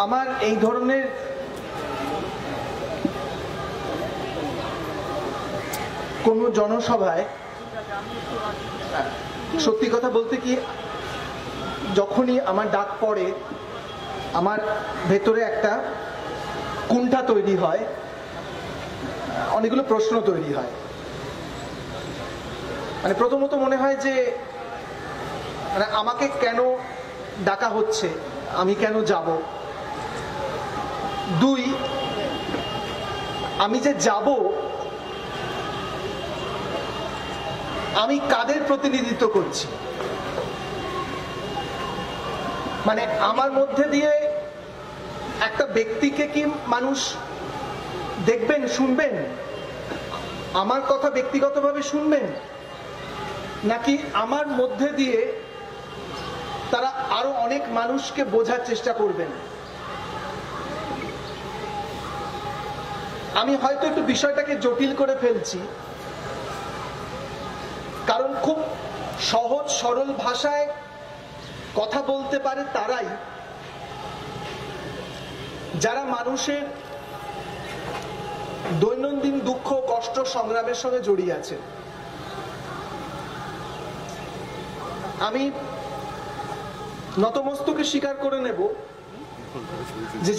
আমার এই ধরনের কোন জনসভায় সত্যি কথা বলতে কি যখনই আমার ডাক পড়ে আমার ভেতরে একটা কুণ্ঠা তৈরি হয়, অনেকগুলো প্রশ্ন তৈরি হয়। মানে প্রথমত মনে হয় যে মানে আমাকে কেন ডাকা হচ্ছে, আমি কেন যাব। দুই, আমি যে যাব আমি কাদের প্রতিনিধিত্ব করছি। মানে আমার মধ্যে দিয়ে একটা ব্যক্তিকে কি মানুষ দেখবেন, শুনবেন, আমার কথা ব্যক্তিগতভাবে শুনবেন, নাকি আমার মধ্যে দিয়ে তারা আরো অনেক মানুষকে বোঝার চেষ্টা করবেন। আমি হয়তো একটু বিষয়টাকে জটিল করে ফেলছি, কারণ খুব সহজ সরল ভাষায় কথা বলতে পারে তারাই যারা মানুষের দৈনন্দিন দুঃখ কষ্ট সংগ্রামের সঙ্গে জড়িয়ে আছে। আমি নতমস্তকে স্বীকার করে নেব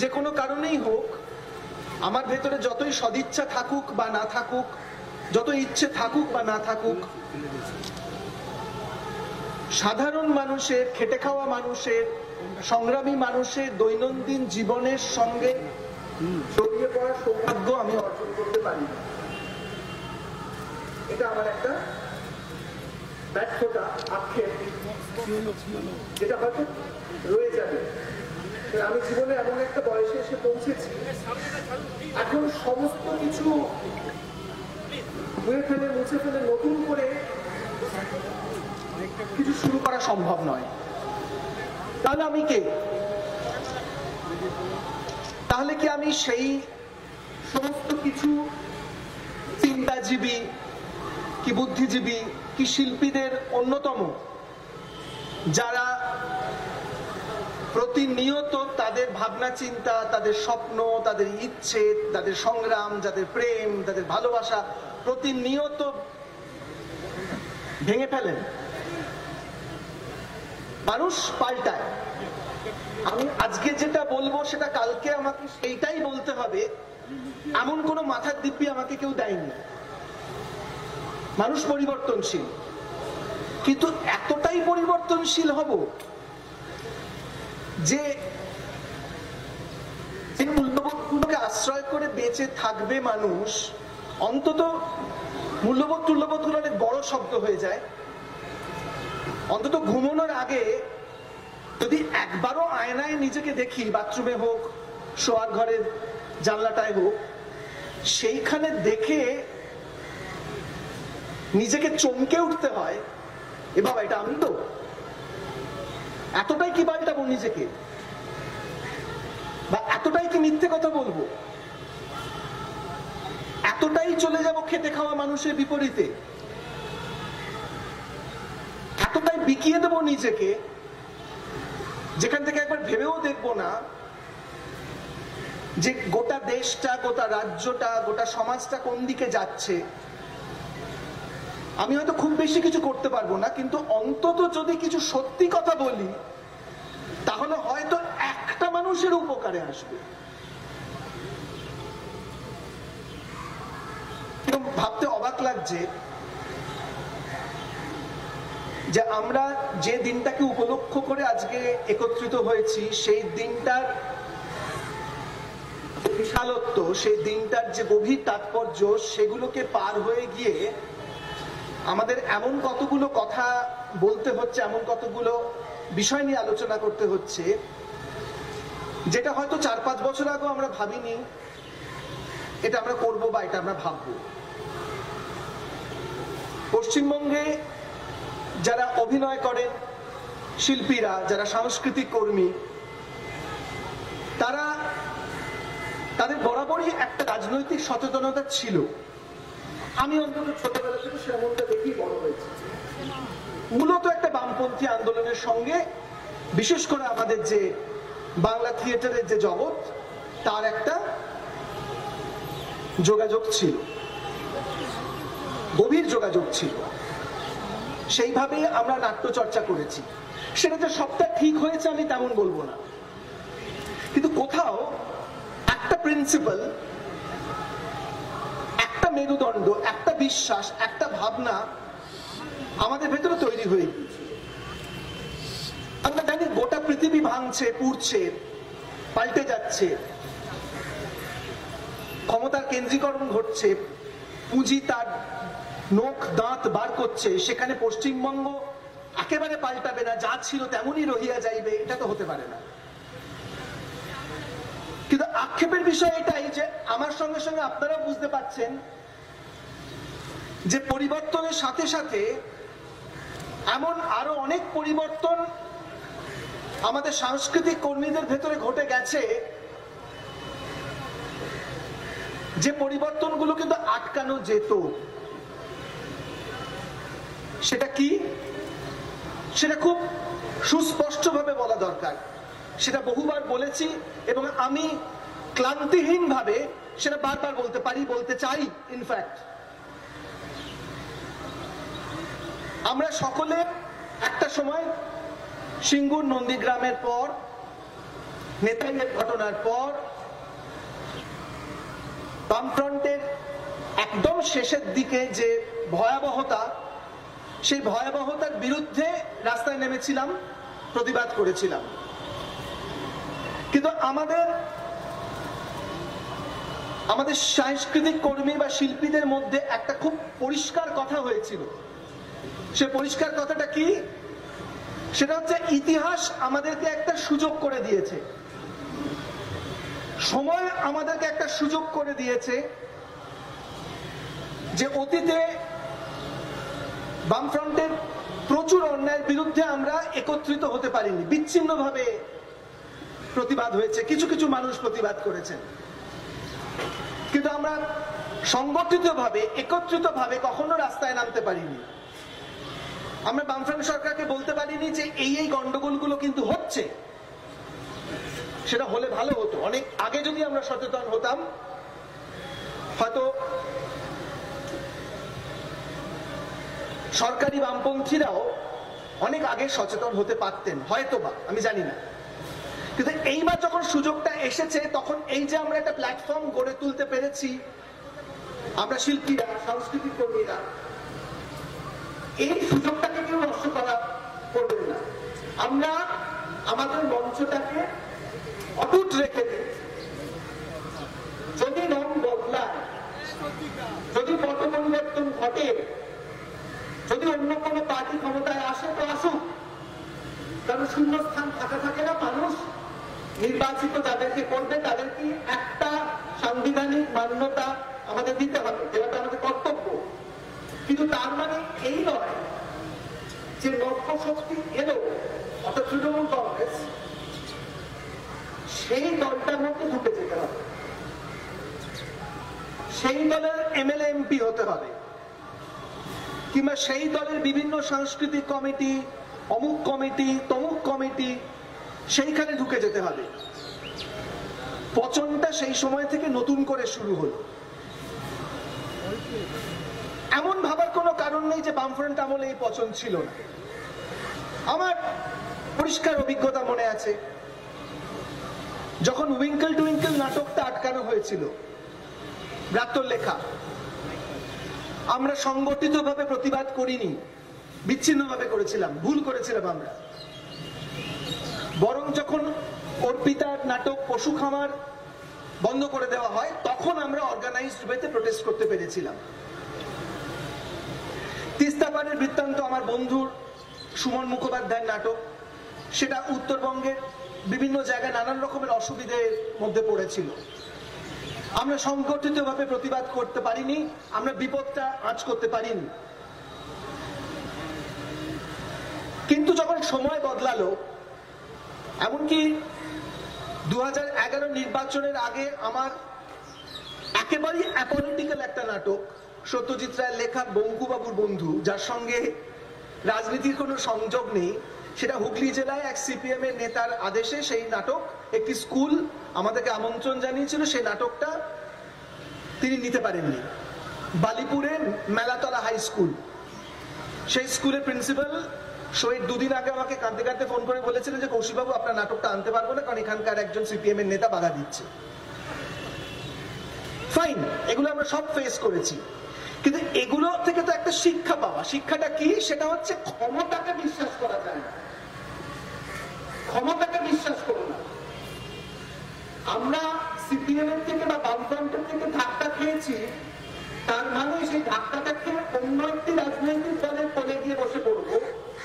যে কোনো কারণেই হোক আমার ভেতরে যতই সদিচ্ছা থাকুক বা না থাকুক, যত ইচ্ছে থাকুক বা না থাকুক, সাধারণ মানুষের, খেটে খাওয়া মানুষের, সংগ্রামী মানুষের দৈনন্দিন জীবনের সঙ্গে জড়িয়ে পড়ার সৌভাগ্য আমি অর্জন করতে পারি না। এটা আমার একটা ব্যর্থতা, আক্ষেপ, যেটা হয়তো রয়ে যাবে। আমি জীবনে এমন একটা বয়সে এসে পৌঁছেছি, এখন সমস্ত কিছু ধুয়ে ফেলে মুছে ফেলে নতুন করে কিছু শুরু করা সম্ভব নয়। তাহলে আমি কে? তাহলে কি আমি সেই সমস্ত কিছু চিন্তাজীবী কি বুদ্ধিজীবী কি শিল্পীদের অন্যতম, যারা প্রতিনিয়ত তাদের ভাবনা চিন্তা, তাদের স্বপ্ন, তাদের ইচ্ছে, তাদের সংগ্রাম, যাদের প্রেম, তাদের ভালোবাসা প্রতিনিয়ত ভেঙে ফেলেন? মানুষ পাল্টায়। আমি আজকে যেটা বলবো সেটা কালকে আমাকে সেইটাই বলতে হবে, এমন কোনো মাথার দিব্যি আমাকে কেউ দেয়নি। মানুষ পরিবর্তনশীল, কিন্তু এতটাই পরিবর্তনশীল হব যে মূল্যবোধগুলোকে আশ্রয় করে বেঁচে থাকবে মানুষ। অন্তত মূল্যবোধগুলো অনেক বড় শব্দ হয়ে যায়। অন্তত ঘুমানোর আগে যদি একবারও আয়নায় নিজেকে দেখি, বাথরুমে হোক, শোয়ার ঘরের জানলাটায় হোক, সেইখানে দেখে নিজেকে চমকে উঠতে হয়, এ বাবা এটা আমি তো। এতটাই কি পাল্টাবো নিজেকে, বা এতটাই কি মিথ্যে কথা বলবো, এতটাই চলে যাব খেটে খাওয়া মানুষের বিপরীতে, এতটাই বিকিয়ে দেবো নিজেকে যেখান থেকে একবার ভেবেও দেখবো না যে গোটা দেশটা, গোটা রাজ্যটা, গোটা সমাজটা কোন দিকে যাচ্ছে। আমি হয়তো খুব বেশি কিছু করতে পারবো না, কিন্তু অন্তত যদি কিছু সত্যি কথা বলি তাহলে হয়তো একটা মানুষের উপকারে আসবে। ভাবতে অবাক লাগছে যে আমরা যে দিনটাকে উপলক্ষ করে আজকে একত্রিত হয়েছি, সেই দিনটার বিশালত্ব, সেই দিনটার যে গভীর তাৎপর্য, সেগুলোকে পার হয়ে গিয়ে আমাদের এমন কতগুলো কথা বলতে হচ্ছে, এমন কতগুলো বিষয় নিয়ে আলোচনা করতে হচ্ছে, যেটা হয়তো 4-5 বছর আগেও আমরা ভাবিনি এটা আমরা করবো বা এটা আমরা ভাববো। পশ্চিমবঙ্গে যারা অভিনয় করেন, শিল্পীরা, যারা সাংস্কৃতিক কর্মী, তারা তাদের বরাবরই একটা রাজনৈতিক সচেতনতা ছিল। আমি অন্তত ছোটবেলা থেকে সেমনটা দেখি বড় হয়েছে। মূলত একটা বামপন্থী আন্দোলনের সঙ্গে, বিশেষ করে আমাদের যে বাংলা থিয়েটারের যে জগৎ তার একটা যোগাযোগ ছিল, গভীর যোগাযোগ ছিল। সেইভাবে আমরা নাট্য চর্চা করেছি। সেটা যে সবটা ঠিক হয়েছে আমি তেমন বলবো না, কিন্তু কোথাও একটা প্রিন্সিপাল, একটা মেরুদণ্ড, একটা বিশ্বাস, একটা ভাবনা আমাদের ভেতরে তৈরি হয়ে গিয়েছে। আমরা জানি গোটা পৃথিবী ভাঙছে, পুড়ছে, পাল্টে যাচ্ছে, ক্ষমতার কেন্দ্রীকরণ ঘটছে, পুঁজি তার নখ দাঁত বার করছে। সেখানে পশ্চিমবঙ্গ একেবারে পাল্টাবে না, যা ছিল তেমনই রহিয়া যাইবে, এটা তো হতে পারে না। কিন্তু আক্ষেপের বিষয় এটাই যে আমার সঙ্গে সঙ্গে আপনারা বুঝতে পারছেন যে পরিবর্তনের সাথে সাথে এমন আরো অনেক পরিবর্তন আমাদের সাংস্কৃতিক কর্মীদের ভেতরে ঘটে গেছে, যে পরিবর্তনগুলো কিন্তু আটকানো যেত। সেটা কি? সেটা খুব সুস্পষ্টভাবে বলা দরকার। সেটা বহুবার বলেছি এবং আমি ক্লান্তিহীনভাবে সেটা বারবার বলতে পারি, বলতে চাই। ইনফ্যাক্ট আমরা সকলে একটা সময় সিঙ্গুর নন্দীগ্রামের পর, নেতাইয়ের ঘটনার পর, বামফ্রন্টের একদম শেষের দিকে যে ভয়াবহতা, সেই ভয়াবহতার বিরুদ্ধে রাস্তায় নেমেছিলাম, প্রতিবাদ করেছিলাম। কিন্তু আমাদের সাংস্কৃতিক কর্মী বা শিল্পীদের মধ্যে একটা খুব পরিষ্কার কথা হয়েছিল। সে পরিষ্কার কথাটা কি? সেটা হচ্ছে ইতিহাস আমাদেরকে একটা সুযোগ করে দিয়েছে, সময় আমাদেরকে একটা সুযোগ করে দিয়েছে যে অতীতে বামফ্রন্টের প্রচুর অন্যায়ের বিরুদ্ধে আমরা একত্রিত হতে পারিনি, বিচ্ছিন্নভাবে প্রতিবাদ হয়েছে, কিছু কিছু মানুষ প্রতিবাদ করেছেন, কিন্তু আমরা সংগঠিতভাবে, একত্রিতভাবে কখনো রাস্তায় নামতে পারিনি। আমরা বামফ্রন্ট সরকারকে বলতে পারিনি যে এই গন্ডগোলগুলো কিন্তু হচ্ছে। সেটা হলে ভালো হতো, অনেক আগে যদি আমরা সচেতন হতাম হয়তো সরকারি বামপন্থীরাও অনেক আগে সচেতন হতে পারতেন, হয়তোবা, আমি জানি না। কিন্তু এইবার যখন সুযোগটা এসেছে, তখন এই যে আমরা একটা প্ল্যাটফর্ম গড়ে তুলতে পেরেছি, আমরা শিল্পীরা, সাংস্কৃতিক কর্মীরা, এই সুযোগটাকে কেউ নষ্ট করা করবেন না। আমরা আমাদের মঞ্চটাকে অটুট রেখে দিই। যদি রং বদলায়, যদি পট পরিবর্তন ঘটে, যদি অন্য কোনো পার্টি ক্ষমতায় আসে তো আসুক, কারণ শূন্য স্থান ফাঁকা থাকে না। মানুষ নির্বাচিত যাদেরকে করবে তাদেরকে একটা সাংবিধানিক মান্যতা আমাদের দিতে হবে, যেটা আমাদের কর্তব্য। কিন্তু তার মানে এই নয় যে নব্য শক্তি এলো, অর্থাৎ তৃণমূল কংগ্রেস, সেই দলটার মধ্যে ঢুকে যেতে হবে, সেই দলের এমএলএ এমপি হতে হবে, কিংবা সেই দলের বিভিন্ন সাংস্কৃতিক কমিটি, অমুক কমিটি, তমুক কমিটি, সেইখানে ঢুকে যেতে হবে। পচনটা সেই সময় থেকে নতুন করে শুরু হলো। এমন ভাবার কোনো কারণ নেই যে বামফ্রন্ট আমলে এই পচন ছিল না। আমার পরিষ্কার অভিজ্ঞতা মনে আছে, যখন উইঙ্কেল টুইঙ্কেল নাটকটা আটকানো হয়েছিল, ব্রাত্যর লেখা, আমরা সংগঠিতভাবে প্রতিবাদ করিনি, বিচ্ছিন্নভাবে করেছিলাম, ভুল করেছিলাম আমরা। বরং যখন অর্পিতার নাটক পশু খামার বন্ধ করে দেওয়া হয়, তখন আমরা অর্গানাইজড ওয়েতে প্রোটেস্ট করতে পেরেছিলাম। তিস্তা পারের বৃত্তান্ত আমার বন্ধুর সুমন মুখোপাধ্যায়ের নাটক, সেটা উত্তরবঙ্গের বিভিন্ন জায়গায় নানান রকমের অসুবিধের মধ্যে পড়েছিল। আমরা সংগঠিতভাবে প্রতিবাদ করতে পারিনি, আমরা বিপদটা আঁচ করতে পারিনি। কিন্তু যখন সময় বদলালো, এমনকি 2011 নির্বাচনের আগে আমার একেবারেই অ্যাপলিটিক্যাল একটা নাটক, সত্যজিৎ রায়ের লেখা বঙ্কুবাবুর বন্ধু, যার সঙ্গে রাজনীতির কোনো সংযোগ নেই, সেটা হুগলি জেলায় এক সিপিএম এর নেতার আদেশে সেই নাটক, একটি স্কুল আমাদেরকে আমন্ত্রণ জানিয়েছিল, সেই নাটকটা তিনি নিতে পারেননি। বালিপুরের মেলাতলা হাই স্কুল, সেই স্কুলের প্রিন্সিপাল শোয়ের দুদিন আগে আমাকে কাঁদতে কাঁদতে ফোন করে বলেছিলেন যে কৌশিকবাবু আপনার নাটকটা আনতে পারবো না, কারণ এখানকার একজন সিপিএম এর নেতা বাধা দিচ্ছে। ফাইন, এগুলো আমরা সব ফেস করেছি, কিন্তু এগুলো থেকে তো একটা শিক্ষা পাওয়া। শিক্ষাটা কি? সেটা হচ্ছে ক্ষমতাকে বিশ্বাস করা যায় না, ক্ষমতাকে বিশ্বাস করো না। আমরা সিপিএম এর থেকে বা বামফ্রন্টের থেকে ধাক্কা খেয়েছি, তার মানে সেই ধাক্কাটা খেয়ে অন্য একটি রাজনৈতিক দলের কোলে গিয়ে বসে পড়বো,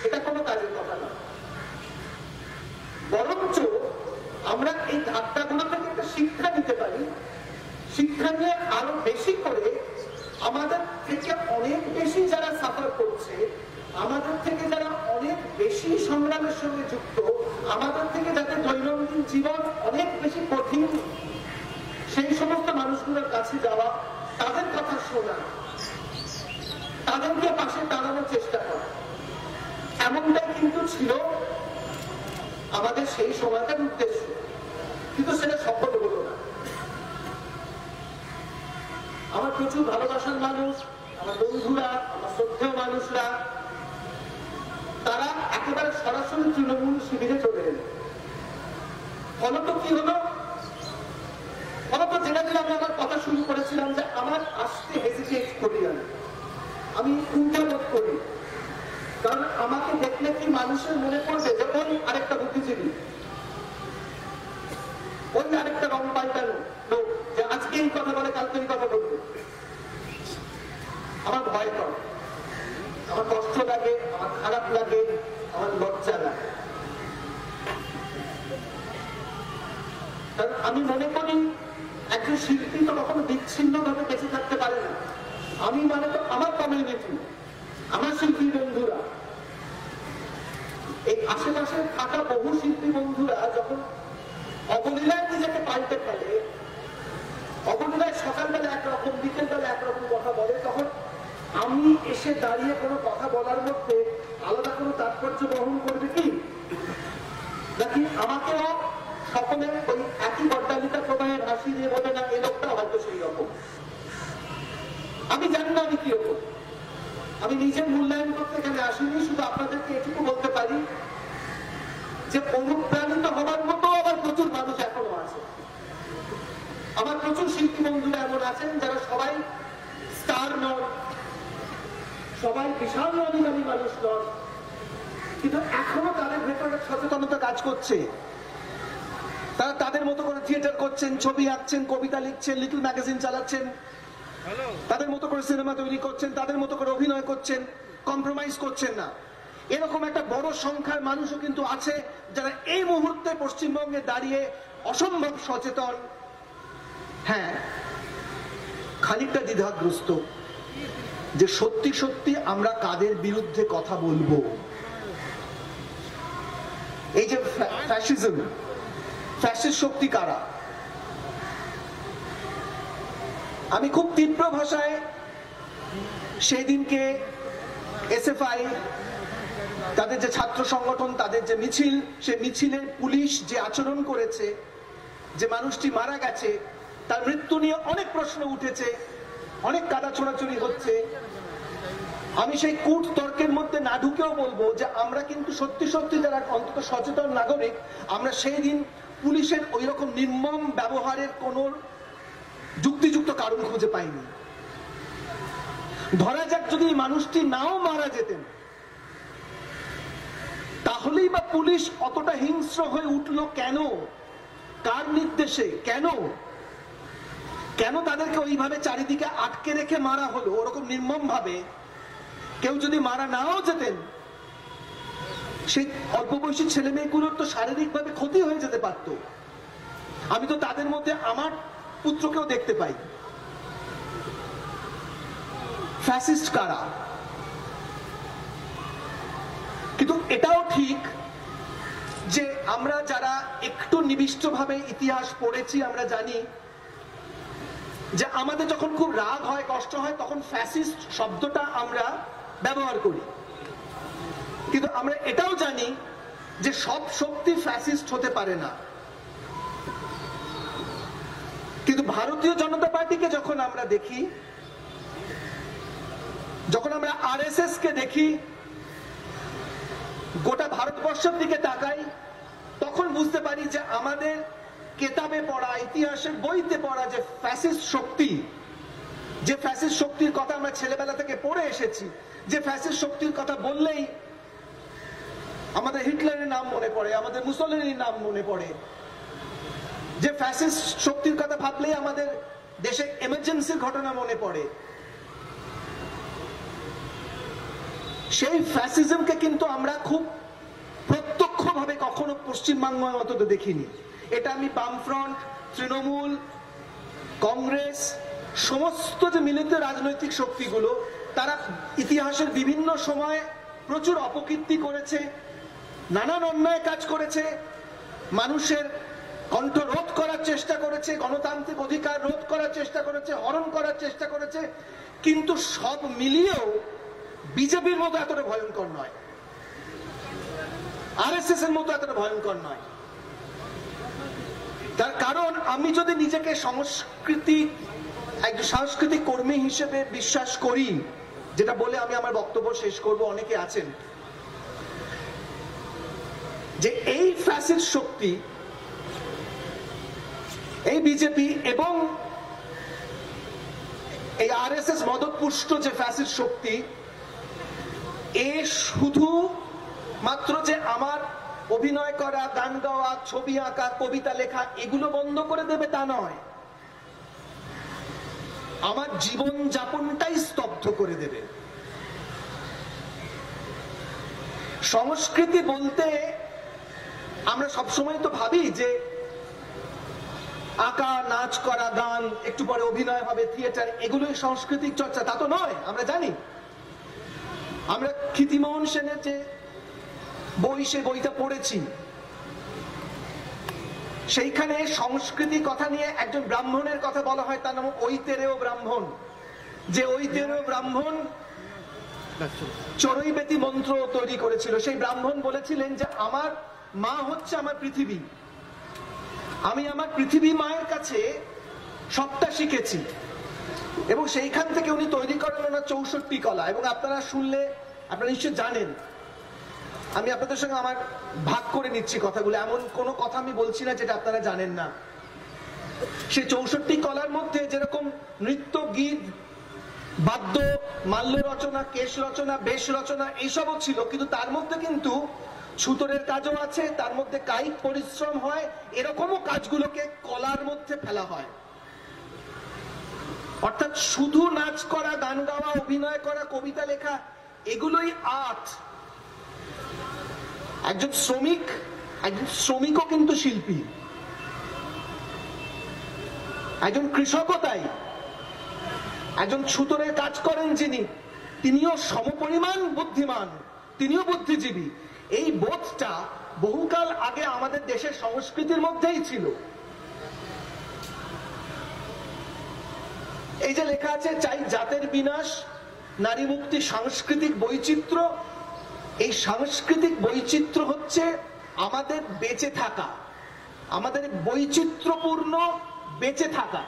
এটা কোনো কাজের কথা না। বরঞ্চ আমরা এই ধাক্কাগুলো থেকে একটা শিক্ষা নিতে পারি, শিক্ষা নিয়ে আরো বেশি করে আমাদের থেকে অনেক বেশি যারা সাফার করছে, আমাদের থেকে যারা অনেক বেশি সংগ্রামের সঙ্গে যুক্ত, আমাদের থেকে যাদের দৈনন্দিন জীবন অনেক বেশি কঠিন, সেই সমস্ত মানুষগুলোর কাছে যাওয়া, তাদের কথা শোনা, তাদেরকে পাশে দাঁড়ানোর চেষ্টা করা, এমনটাই কিন্তু ছিল আমাদের সেই সময়টার উদ্দেশ্য, কিন্তু সেটা সফল হলো না। আমার প্রচুর ভালোবাসার মানুষ, আমার বন্ধুরা, আমার শ্রদ্ধেয় মানুষরা, তারা একেবারে সরাসরি তৃণমূল শিবিরে চলে গেল। ফলত কি হলো? ফলত যেটা দিলে আমি আমার কথা শুরু করেছিলাম যে আমার আসতে হেজিটেট করি, আমি কুণ্ঠাবোধ করি, কারণ আমাকে দেখলে কি মানুষের মনে পড়বে যে ওই আরেকটা বুদ্ধিজীবী, ওই আরেকটা রং পাল্টানো লোক, যে আজকে এই কথা বলে কালকে এই কথা বলবে। আমার ভয় করে, আমার কষ্ট লাগে, আমার খারাপ লাগে, আমার লজ্জা লাগে। কারণ আমি মনে করি একজন শিল্পী তো কখনো বিচ্ছিন্ন ভাবে বেঁচে থাকতে পারে না। আমি মানে তো আমার কমিউনিটি, আমার শিল্পী বন্ধুরা, এই আশেপাশে থাকা বহু শিল্পী বন্ধুরা যখন অবলীলায় নিজেকে পাল্টে ফেলে, অবলীলায় সকালবেলা একরকম, বিকেলবেলা একরকম কথা বলে, তখন আমি এসে দাঁড়িয়ে কোনো কথা বলার মধ্যে আলাদা কোনো তাৎপর্য বহন করবে কি? নাকি আমাকেও সকলে ওই একই বড্ডালিকা প্রবাহের হাসি দিয়ে বলে না এই লোকটা হয়তো সেই রকম। আমি জানি না আমি কি রকম, আমি নিজের মূল্যায়ন করতে এখানে আসিনি, শুধু আপনাদেরকে এটুকু বলতে পারি যে অনুপ্রাণিত হওয়ার মতো আবার প্রচুর মানুষ এখনো আছে। আমার প্রচুর শিল্পী বন্ধুরা এমন আছেন যারা সবাই স্টার নন, সবাই বিশাল অভিমানী মানুষ নন, কিন্তু এখনো তাদের ভেতরে সচেতনতা কাজ করছে। তারা তাদের মতো করে থিয়েটার করছেন, ছবি আঁকছেন, কবিতা লিখছেন, লিটল ম্যাগাজিন চালাচ্ছেন, তাদের মতো করে সিনেমা তৈরি করছেন, তাদের মতো করে অভিনয় করছেন, কম্প্রোমাইজ করছেন না। এরকম একটা বড় সংখ্যার মানুষও কিন্তু আছে যারা এই মুহূর্তে পশ্চিমবঙ্গে দাঁড়িয়ে অসম্ভব সচেতন, হ্যাঁ খানিকটা দ্বিধাগ্রস্ত যে সত্যি সত্যি আমরা কাদের বিরুদ্ধে কথা বলবো। এই যে ফ্যাসিজম, ফ্যাসিস্ট শক্তি কারা? আমি খুব তীব্র ভাষায় সেদিনকে এসএফআই, তাদের যে ছাত্র সংগঠন, তাদের যে মিছিল, সে মিছিলের পুলিশ যে আচরণ করেছে, যে মানুষটি মারা গেছে, তার মৃত্যু নিয়ে অনেক প্রশ্ন উঠেছে, অনেক কাদা ছোড়াছুড়ি হচ্ছে। আমি সেই কূট তর্কের মধ্যে না ঢুকেও বলবো যে আমরা কিন্তু সত্যি সত্যি যারা অন্তত সচেতন নাগরিক, আমরা সেই দিন পুলিশের ওই রকম নির্মম ব্যবহারের কোন যুক্তিযুক্ত কারণ খুঁজে পাইনি। ধরা যাক যদি মানুষটি নাও মারা যেতেন, তাহলেই বা পুলিশ অতটা হিংস্র হয়ে উঠলো কেন? কার নির্দেশে? কেন কেন তাদেরকে ওইভাবে চারিদিকে আটকে রেখে মারা হলো ওরকম নির্মম ভাবে? কেউ যদি মারা নাও যেতেন, সেই অল্প বয়সী ছেলে মেয়েগুলোর তো শারীরিকভাবে ক্ষতি হয়ে যেতে পারত। আমি তো তাদের মধ্যে আমার পুত্রকেও দেখতে পাই। ফ্যাসিস্ট কারা? কিন্তু এটাও ঠিক যে আমরা যারা একটু নিবিষ্টভাবে ইতিহাস পড়েছি, আমরা জানি যে আমাদের যখন খুব রাগ হয়, কষ্ট হয়, তখন ফ্যাসিস্ট শব্দটা আমরা ব্যবহার করি। কিন্তু আমরা এটাও জানি যে সব শক্তি ফ্যাসিস্ট হতে পারে না, কিন্তু ভারতীয় জনতা পার্টিকে যখন আমরা দেখি, যখন আমরা আরএসএস কে দেখি, গোটা ভারতবর্ষের দিকে তাকাই, তখন বুঝতে পারি যে আমাদের কেতাবে পড়া, ইতিহাসের বইতে পড়া যে ফ্যাসিস্ট শক্তি, যে ফ্যাসিস্ট শক্তির কথা আমরা ছেলেবেলা থেকে পড়ে এসেছি, যে ফ্যাসিস্ট শক্তির কথা বললেই আমাদের হিটলারের নাম মনে পড়ে, আমাদের মুসলিনের নাম মনে পড়ে, যে ফ্যাসিস্ট শক্তির কথা ভাবলেই আমাদের দেশে এমার্জেন্সির ঘটনা মনে পড়ে, সেই ফ্যাসিজমকে কিন্তু আমরা খুব প্রত্যক্ষভাবে কখনো পশ্চিমবাংলার মতো তো দেখিনি। এটা আমি বামফ্রন্ট, তৃণমূল, কংগ্রেস, সমস্ত যে মিলিত রাজনৈতিক শক্তিগুলো, তারা ইতিহাসের বিভিন্ন সময় প্রচুর অপকীর্তি করেছে, নানান অন্যায় কাজ করেছে, মানুষের কণ্ঠ রোধ করার চেষ্টা করেছে, গণতান্ত্রিক অধিকার রোধ করার চেষ্টা করেছে, হরণ করার চেষ্টা করেছে, কিন্তু সব মিলিয়েও বিজেপির মতো এতটা ভয়ঙ্কর নয়, আরএসএস এর মতো এতটা ভয়ঙ্কর নয়। তার কারণ আমি যদি নিজেকে একজন সাংস্কৃতিক কর্মী হিসেবে বিশ্বাস করি, যেটা বলে আমি আমার বক্তব্য শেষ করব, অনেকে আছেন, যে এই ফ্যাসিস্ট শক্তি, এই বিজেপি এবং এই আরএসএস মদতপুষ্ট যে ফ্যাসিস্ট শক্তি, এ শুধু মাত্র যে আমার অভিনয় করা, গান গাওয়া, ছবি আঁকা, কবিতা লেখা এগুলো বন্ধ করে দেবে তা নয়, আমার জীবন যাপনটাই স্তব্ধ করে দেবে। সংস্কৃতি বলতে আমরা সবসময় তো ভাবি যে আঁকা, নাচ করা, গান, একটু পরে অভিনয় হবে, থিয়েটার, এগুলোই সাংস্কৃতিক চর্চা, তা তো নয়। আমরা জানি, আমরা ক্ষিতিমোহন সেনের যে বই, সে বইটা পড়েছি, সেইখানে সংস্কৃতি কথা নিয়ে একজন ব্রাহ্মণের কথা বলা হয়, তার নাম ঐতেরেয় ব্রাহ্মণ, যে ঐতেরেয় ব্রাহ্মণ চড়ুইবেতি মন্ত্র তৈরি করেছিল। সেই ব্রাহ্মণ বলেছিলেন যে আমার মা হচ্ছে আমার পৃথিবী, আমি আমার পৃথিবী মায়ের কাছে সবটা শিখেছি, এবং সেইখান থেকে উনি তৈরি করেন ওনার 64 কলা। এবং আপনারা শুনলে আপনারা নিশ্চয় জানেন, আমি আপনাদের সঙ্গে আমার ভাগ করে নিচ্ছি কথাগুলো, এমন কোনো কথা আমি বলছি না যেটা আপনারা জানেন না। সেই 64 কলার মধ্যে যেরকম নৃত্য, গীত, বাদ্য, মাল্য রচনা, কেশ রচনা, বেশ রচনা এইসবও ছিল, কিন্তু তার মধ্যে কিন্তু ছুতরের কাজও আছে, তার মধ্যে কায়িক পরিশ্রম হয়, এরকমও কাজগুলোকে কলার মধ্যে ফেলা হয়। অর্থাৎ শুধু নাচ করা, গান গাওয়া, অভিনয় করা, কবিতা লেখা এগুলোই আর্ট। একজন শ্রমিকও কিন্তু শিল্পী, একজন কৃষকও তাই, একজন ছুতরের কাজ করেন যিনি, তিনিও সমপরিমাণ বুদ্ধিমান, তিনিও বুদ্ধিজীবী। এই বোধটা বহুকাল আগে আমাদের দেশের সংস্কৃতির মধ্যেই ছিল। এই যে লেখা আছে, চাই জাতের বিনাশ, নারী মুক্তি, সাংস্কৃতিক বৈচিত্র্য, এই সাংস্কৃতিক বৈচিত্র্য হচ্ছে আমাদের বেঁচে থাকা, আমাদের বৈচিত্র্যপূর্ণ বেঁচে থাকা।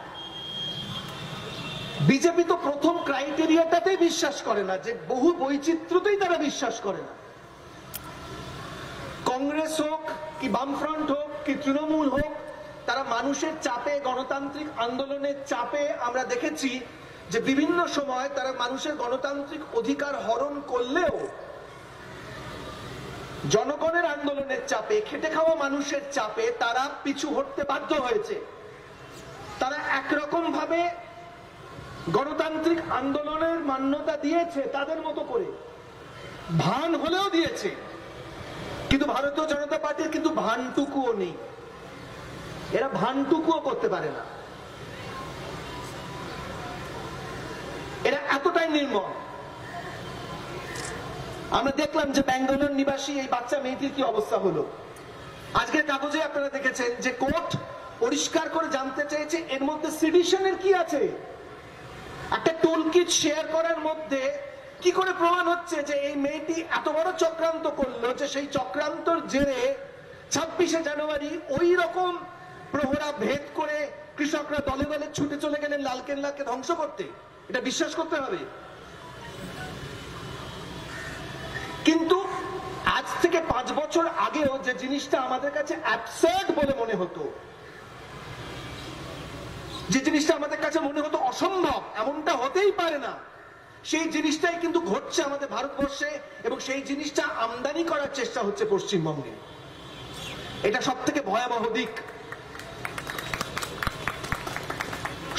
বিজেপি তো প্রথম ক্রাইটেরিয়াটাতেই বিশ্বাস করে না, যে বহু বৈচিত্র্যতেই তারা বিশ্বাস করে না। কংগ্রেস হোক কি বামফ্রন্ট হোক কি তৃণমূল হোক, তারা মানুষের চাপে, গণতান্ত্রিক আন্দোলনের চাপে আমরা দেখেছি যে বিভিন্ন সময় তারা মানুষের গণতান্ত্রিক অধিকার হরণ করলেও জনগণের আন্দোলনের চাপে, খেটে খাওয়া মানুষের চাপে তারা পিছু হটতে বাধ্য হয়েছে। তারা একরকম ভাবে গণতান্ত্রিক আন্দোলনের মান্যতা দিয়েছে তাদের মতো করে, ভান হলেও দিয়েছে, কিন্তু ভারতীয় জনতা পার্টির কিন্তু ভানটুকুও নেই, এরা ভানটুকুও করতে পারে না, এরা এতটাই নির্মম। আমরা দেখলাম যে ব্যাঙ্গালোর নিবাসী এই বাচ্চা মেয়েটির কি অবস্থা হলো। আজকের কাগজে আপনারা দেখেছেন যে কোর্ট পরিষ্কার করে জানতে চেয়েছে এর মধ্যে সিডিশনের কি আছে। একটা টুল কিট শেয়ার করার মধ্যে কি করে প্রমাণ হচ্ছে যে এই মেয়েটি এত বড় চক্রান্ত করলো যে সেই চক্রান্তর জেরে 26শে জানুয়ারি ওই রকম প্রহরা ভেদ করে কৃষকরা দলে দলে ছুটে চলে গেলেন লালকেল্লাকে ধ্বংস করতে? এটা বিশ্বাস করতে হবে। কিন্তু আজ থেকে 5 বছর আগেও যে জিনিসটা আমাদের কাছে অ্যাবসার্ড বলে মনে হতো, যে জিনিসটা আমাদের কাছে মনে হতো অসম্ভব, এমনটা হতেই পারে না, সেই জিনিসটাই কিন্তু ঘটছে আমাদের ভারতবর্ষে, এবং সেই জিনিসটা আমদানি করার চেষ্টা হচ্ছে পশ্চিমবঙ্গে। এটা সব থেকে ভয়াবহ দিক।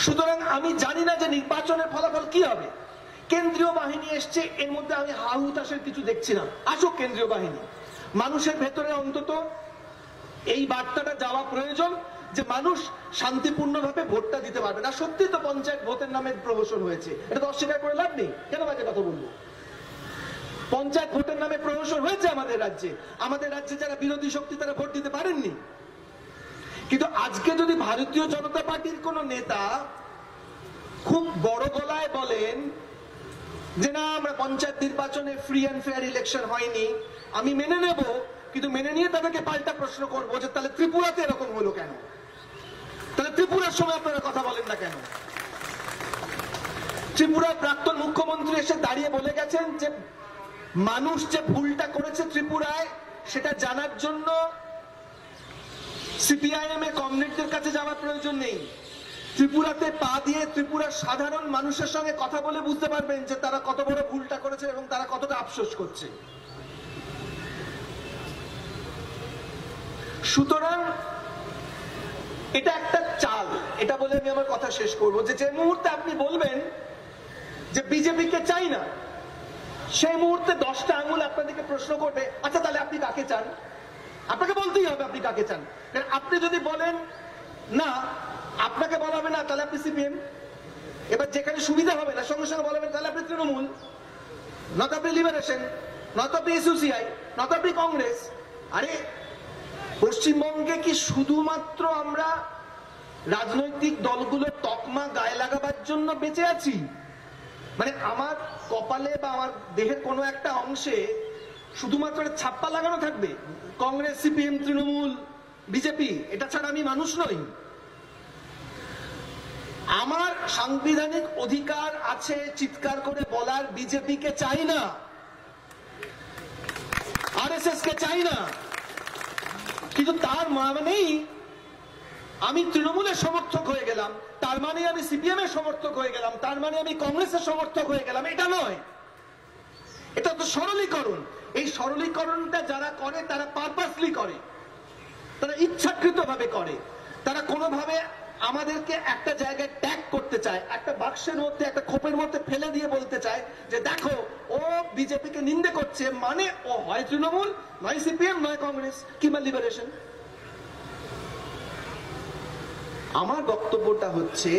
সুতরাং আমি জানি না যে নির্বাচনের ফলাফল কি হবে। কেন্দ্রীয় বাহিনী এসছে, এর মধ্যে আমি হা হুতাশের কিছু দেখছি না। আসুক কেন্দ্রীয় বাহিনী, মানুষের ভেতরে অন্তত এই বার্তাটা যাওয়া প্রয়োজন যে মানুষ শান্তিপূর্ণভাবে ভোটটা দিতে পারবে না। সত্যি তো পঞ্চায়েত ভোটের নামে প্রহসন হয়েছে, এটা তো অস্বীকার করে লাভ নেই। কেন বাজে কথা বলবো? পঞ্চায়েত ভোটের নামে প্রহসন হয়েছে আমাদের রাজ্যে। আমাদের রাজ্যে যারা বিরোধী শক্তি তারা ভোট দিতে পারেননি। কিন্তু আজকে যদি ভারতীয় জনতা পার্টির কোন নেতা খুব বড় গলায় বলেন যে না, আমরা পঞ্চায়েত নির্বাচনে ফ্রি অ্যান্ড ফেয়ার ইলেকশন হয়নি, আমি মেনে নেব, কিন্তু মেনে নিয়ে তাদেরকে পাল্টা প্রশ্ন করবো যে তাহলে ত্রিপুরাতে এরকম হলো কেন? তাহলে ত্রিপুরার সময় আপনারা কথা বলেন না কেন? ত্রিপুরার প্রাক্তন মুখ্যমন্ত্রী এসে দাঁড়িয়ে বলে গেছেন যে মানুষ যে ভুলটা করেছে ত্রিপুরায় সেটা জানার জন্য সিপিআইএম এ কমরেডদের কাছে যাওয়ার প্রয়োজন নেই। ত্রিপুরাতে পা দিয়ে ত্রিপুরার সাধারণ মানুষের সঙ্গে কথা বলে বুঝতে পারবেন যে তারা কত বড় ভুলটা করেছে এবং তারা কতটা আফসোস করছে। সুতরাং এটা একটা চাল। এটা বলে আমি আমার কথা শেষ করবো যে মুহূর্তে আপনি বলবেন যে বিজেপিকে চাই না, সেই মুহূর্তে 10টা আঙুল আপনাদেরকে প্রশ্ন করবে, আচ্ছা তাহলে আপনি কাকে চান? আপনাকে বলতেই হবে আপনি কাকে চান। আপনি যদি বলেন না, আপনাকে বলা হবে না, তাহলে আপনি সিপিএম। এবার যেখানে সুবিধা হবে না সঙ্গে সঙ্গে বলবেন তাহলে আপনি তৃণমূল, নয়তো আপনি লিবারেশন, নয়তো আপনি এসইউসিআই, নয়তো আপনি কংগ্রেস। আরে পশ্চিমবঙ্গে কি শুধুমাত্র আমরা রাজনৈতিক দলগুলোর তকমা গায়ে লাগাবার জন্য বেঁচে আছি? মানে আমার কপালে বা আমার দেহের কোনো একটা অংশে শুধুমাত্র ছাপ্পা লাগানো থাকবে, কংগ্রেস, সিপিএম, তৃণমূল, বিজেপি, এটা ছাড়া আমি মানুষ নই? আমার সাংবিধানিক অধিকার আছে চিৎকার করে বলার বিজেপিকে চাই না, আরএসএস কে চাই না, কিন্তু তার মানেই আমি তৃণমূলের সমর্থক হয়ে গেলাম, তার মানে আমি সিপিএম এর সমর্থক হয়ে গেলাম, তার মানে আমি কংগ্রেসের সমর্থক হয়ে গেলাম। এটা নয়, এটা তো সরলীকরণ। এই সরলীকরণটা যারা করে তারা পারপাসলি করে, তারা ইচ্ছাকৃতভাবে করে। তারা কোনোভাবে আমাদেরকে একটা জায়গায় ট্যাগ করতে চায়, একটা বাক্সের মধ্যে, একটা খোপের মধ্যে ফেলে দিয়ে বলতে চায় যে দেখো ও বিজেপিকে নিন্দে করছে, মানে ও হয় তৃণমূল, নয় সিপিএম, নয় কংগ্রেস কিংবা লিবারেশন। আমার বক্তব্যটা হচ্ছে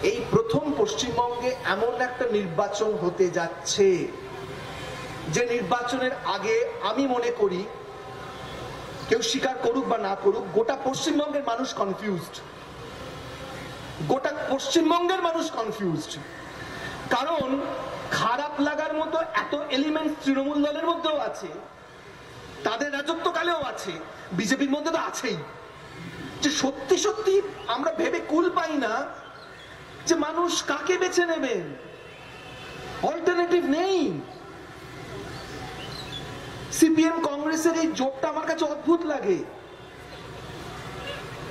এই প্রথম পশ্চিমবঙ্গে এমন একটা নির্বাচন হতে যাচ্ছে যে নির্বাচনের আগে আমি মনে করি, কেউ স্বীকার করুক বা না করুক, গোটা পশ্চিমবঙ্গের মানুষ কনফিউজড। গোটা পশ্চিমবঙ্গের মানুষ কনফিউজড। কারণ খারাপ লাগার মতো এত এলিমেন্ট তৃণমূল দলের মধ্যেও আছে, তাদের রাজত্বকালেও আছে, বিজেপির মধ্যে তো আছেই। যে সত্যি সত্যি আমরা ভেবে কুল পাই না যে মানুষ কাকে বেছে নেবেন, অল্টারনেটিভ নেই। সিপিএম কংগ্রেসের এই জোটটা আমার কাছে অদ্ভুত লাগে,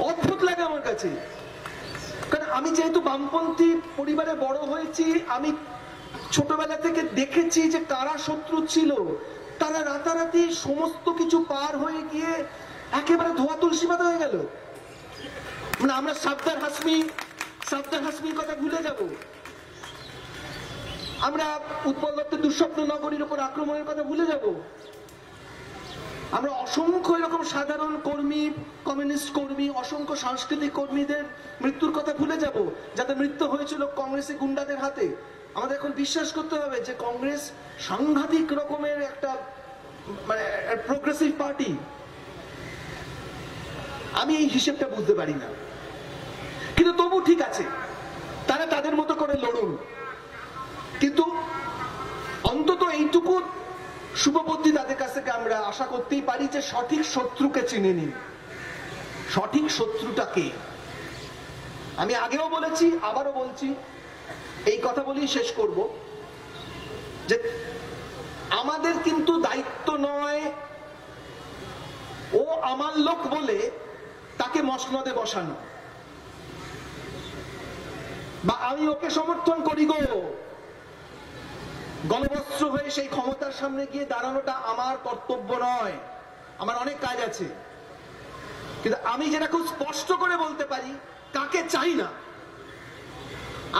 অদ্ভুত লাগে আমার কাছে। কারণ আমি যেহেতু বামপন্থী পরিবারে বড় হয়েছি, আমি ছোটবেলা থেকে দেখেছি যে কারা শত্রু ছিল, তারা রাতারাতি সমস্ত কিছু পার হয়ে গিয়ে একেবারে ধোয়া তুলসী পাতা হয়ে গেল। মানে আমরা সাবদার হাসমির কথা ভুলে যাব, আমরা উৎপল দত্তের দুঃস্বপ্ন নগরীর উপর আক্রমণের কথা ভুলে যাব, আমরা অসংখ্য এরকম সাধারণ কর্মী, কমিউনিস্ট কর্মী, অসংখ্য সাংস্কৃতিক কর্মীদের মৃত্যুর কথা ভুলে যাব, যাদের মৃত্যু হয়েছিল কংগ্রেসি গুন্ডাদের হাতে। আমাদের এখন বিশ্বাস করতে হবে যে কংগ্রেস সাংঘাতিক রকমের একটা মানে প্রোগ্রেসিভ পার্টি। আমি এই হিসেবটা বুঝতে পারি না, কিন্তু তবু ঠিক আছে, তারা তাদের মতো করে লড়ুন। কিন্তু এইটুকু শুভবুদ্ধি তাদের কাছ থেকে আমরা আশা করতেই পারি যে সঠিক শত্রুকে চিনে নিন। সঠিক শত্রুটাকে আমি আগেও বলেছি, আবারও বলছি, এই কথা বলেই শেষ করব যে আমাদের কিন্তু দায়িত্ব নয় ও আমার লোক বলে তাকে মসনদে বসানো, বা আমি ওকে সমর্থন করি গো গণবস্ত্র হয়ে সেই ক্ষমতার সামনে গিয়ে দাঁড়ানোটা আমার কর্তব্য নয়। আমার অনেক কাজ আছে, কিন্তু আমি যেটা খুব স্পষ্ট করে বলতে পারি কাকে চাই না।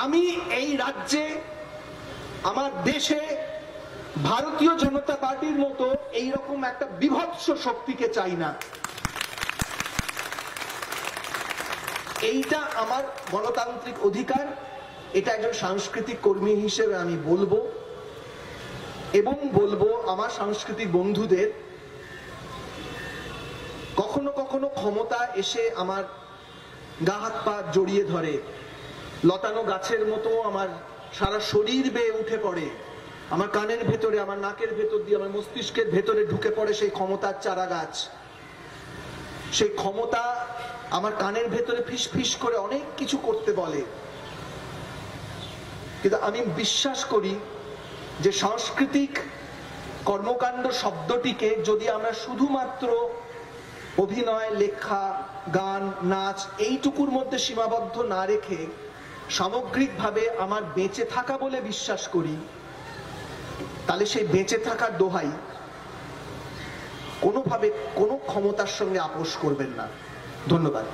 আমি এই রাজ্যে, আমার দেশে ভারতীয় জনতা পার্টির মতো এইরকম একটা বিভৎস শক্তিকে চাই না। এইটা আমার গণতান্ত্রিক অধিকার, এটা একজন সাংস্কৃতিক কর্মী হিসেবে আমি বলবো, এবং বলবো আমার সাংস্কৃতিক বন্ধুদের, কখনো কখনো ক্ষমতা এসে আমার গা হাত পা জড়িয়ে ধরে, লতানো গাছের মতো আমার সারা শরীর বেয়ে উঠে পড়ে, আমার কানের ভেতরে, আমার নাকের ভেতর দিয়ে, আমার মস্তিষ্কের ভেতরে ঢুকে পড়ে সেই ক্ষমতার চারা গাছ। সেই ক্ষমতা আমার কানের ভেতরে ফিস ফিস করে অনেক কিছু করতে বলে, কিন্তু আমি বিশ্বাস করি যে সাংস্কৃতিক কর্মকাণ্ড শব্দটিকে যদি আমরা শুধুমাত্র অভিনয়, লেখা, গান, নাচ এইটুকুর মধ্যে সীমাবদ্ধ না রেখে সামগ্রিকভাবে আমার বেঁচে থাকা বলে বিশ্বাস করি, তাহলে সেই বেঁচে থাকার দোহাই কোনোভাবে কোনো ক্ষমতার সঙ্গে আপোষ করবেন না। ধন্যবাদ।